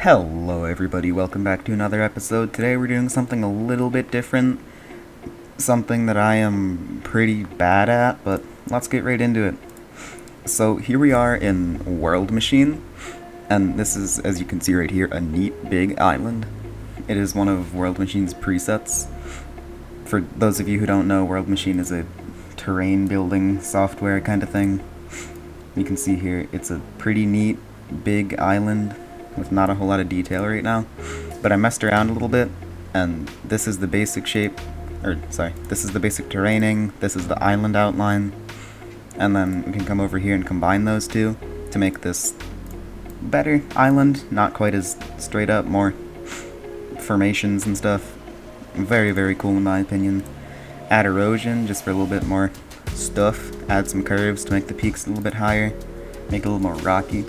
Hello everybody, welcome back to another episode. Today we're doing something a little bit different, something that I am pretty bad at, but let's get right into it. So here we are in Worldmachine, and this is, as you can see right here, a neat big island. It is one of Worldmachine's presets. For those of you who don't know, Worldmachine is a terrain building software kind of thing. You can see here, it's a pretty neat big island with not a whole lot of detail right now, but I messed around a little bit, and this is the basic shape, this is the basic terraining, this is the island outline, and then we can come over here and combine those two to make this better island, not quite as straight up, more formations and stuff. Very, very cool in my opinion. Add erosion just for a little bit more stuff, add some curves to make the peaks a little bit higher, make it a little more rocky.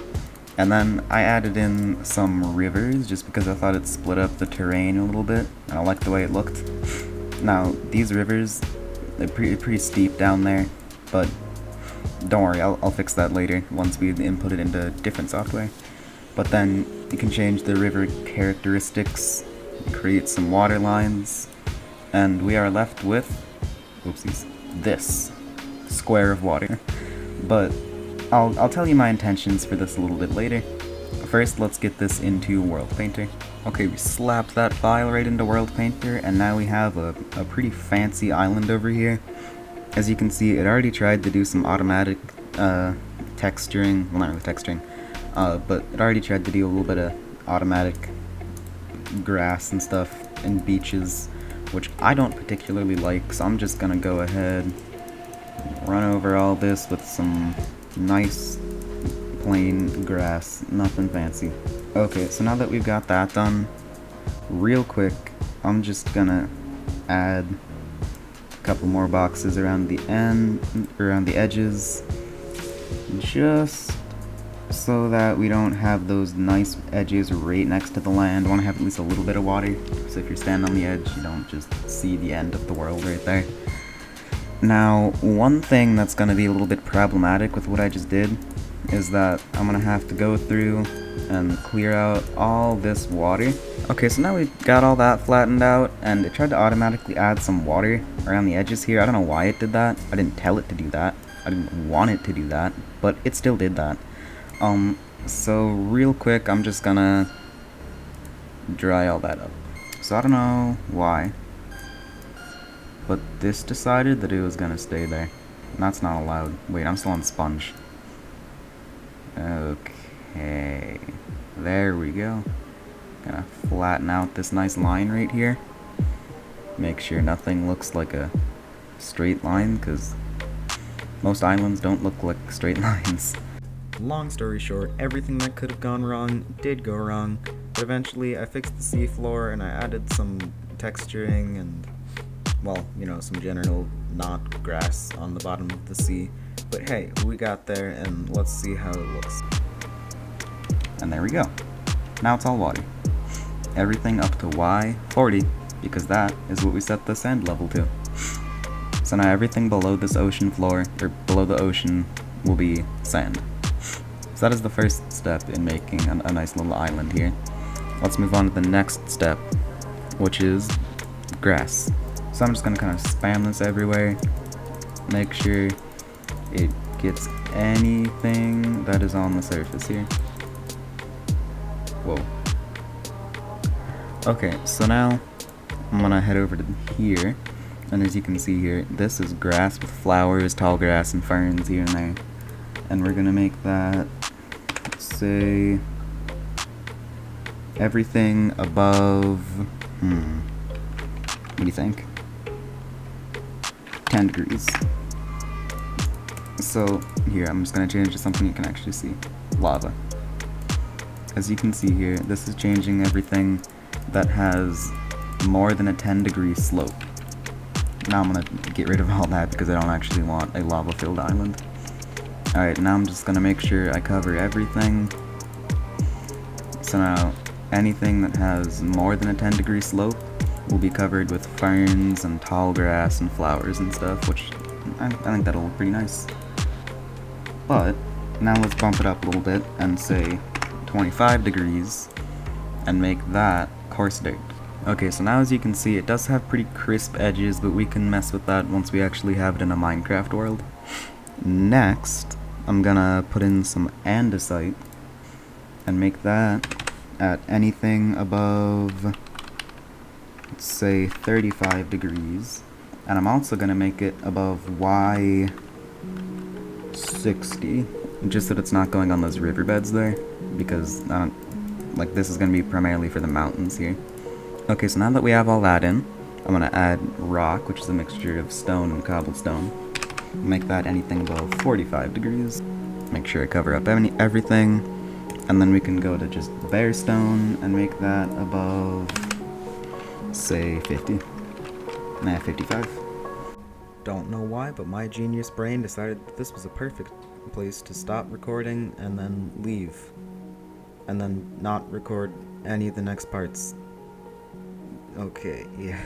And then I added in some rivers just because I thought it split up the terrain a little bit, and I liked the way it looked. Now, these rivers, they're pretty steep down there, but don't worry, I'll fix that later once we input it into different software. But then you can change the river characteristics, create some water lines, and we are left with, oopsies, this square of water. But I'll tell you my intentions for this a little bit later. First, let's get this into Worldpainter. Okay, we slapped that file right into Worldpainter, and now we have a pretty fancy island over here. As you can see, it already tried to do some automatic texturing, well, not really texturing, but it already tried to do a little bit of automatic grass and stuff and beaches, which I don't particularly like, so I'm just gonna go ahead and run over all this with some nice plain grass, nothing fancy. Okay, so now that we've got that done, real quick, I'm just gonna add a couple more boxes around the edges, just so that we don't have those nice edges right next to the land. I want to have at least a little bit of water, so if you're standing on the edge, you don't just see the end of the world right there. Now, one thing that's going to be a little bit problematic with what I just did is that I'm going to have to go through and clear out all this water. Okay, so now we've got all that flattened out, and it tried to automatically add some water around the edges here. I don't know why it did that. I didn't tell it to do that. I didn't want it to do that, but it still did that. So real quick, I'm just gonna dry all that up. So I don't know why, but this decided that it was gonna stay there. And that's not allowed. Wait, I'm still on sponge. Okay, there we go. Gonna flatten out this nice line right here. Make sure nothing looks like a straight line, because most islands don't look like straight lines. Long story short, everything that could have gone wrong did go wrong, but eventually I fixed the seafloor and I added some texturing and, well, you know, some general not grass on the bottom of the sea. But hey, we got there, and let's see how it looks. And there we go. Now it's all water. Everything up to Y40, because that is what we set the sand level to. So now everything below this ocean floor, or below the ocean, will be sand. So that is the first step in making a nice little island here. Let's move on to the next step, which is grass. So I'm just going to kind of spam this everywhere, make sure it gets anything that is on the surface here. Whoa. Okay, so now I'm going to head over to here, and as you can see here, this is grass with flowers, tall grass, and ferns here and there. And we're going to make that, let's say, everything above, what do you think? 10 degrees. So, here, I'm just going to change to something you can actually see. Lava. As you can see here, this is changing everything that has more than a 10-degree slope. Now I'm going to get rid of all that because I don't actually want a lava-filled island. Alright, now I'm just going to make sure I cover everything. So now, anything that has more than a 10-degree slope will be covered with ferns and tall grass and flowers and stuff, which I think that'll look pretty nice. But now let's bump it up a little bit and say 25 degrees, and make that coarse dirt. Okay, so now as you can see, it does have pretty crisp edges, but we can mess with that once we actually have it in a Minecraft world. Next, I'm gonna put in some andesite and make that at anything above, let's say, 35 degrees. And I'm also gonna make it above Y60, just so that it's not going on those riverbeds there, because like this is gonna be primarily for the mountains here. Okay, so now that we have all that in, I'm gonna add rock, which is a mixture of stone and cobblestone. Make that anything above 45 degrees. Make sure I cover up everything, and then we can go to just bare stone and make that above, say, 50. Nah, 55. Don't know why, but my genius brain decided that this was a perfect place to stop recording and then leave. And then not record any of the next parts. Okay, yeah.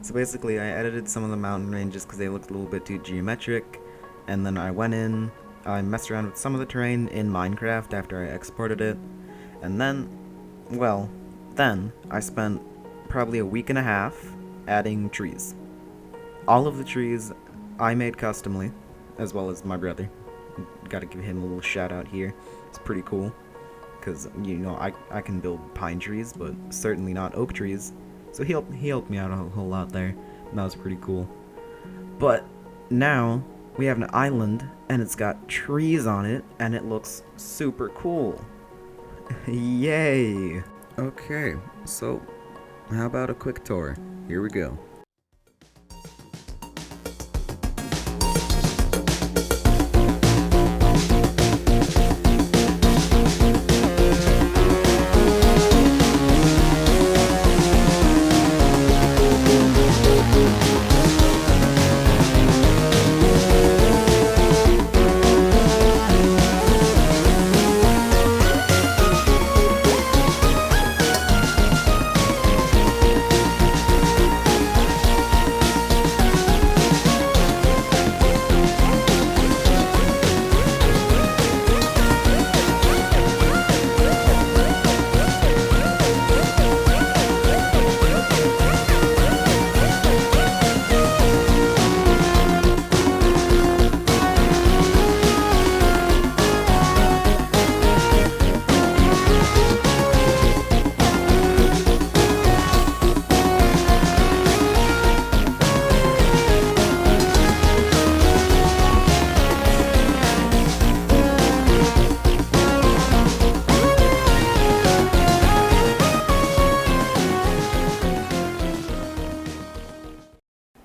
So basically I edited some of the mountain ranges because they looked a little bit too geometric, and then I went in, I messed around with some of the terrain in Minecraft after I exported it, and then, well, then I spent probably a week and a half adding trees. All of the trees I made customly, as well as my brother. Gotta give him a little shout out here. It's pretty cool, because, you know, I can build pine trees, but certainly not oak trees. So he helped me out a whole lot there, and that was pretty cool. But now we have an island, and it's got trees on it, and it looks super cool. Yay! Okay, so how about a quick tour? Here we go.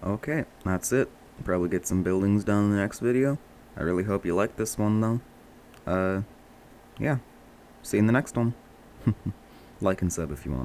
Okay, that's it. Probably get some buildings done in the next video. I really hope you like this one, though. Yeah. See you in the next one. Like and sub if you want.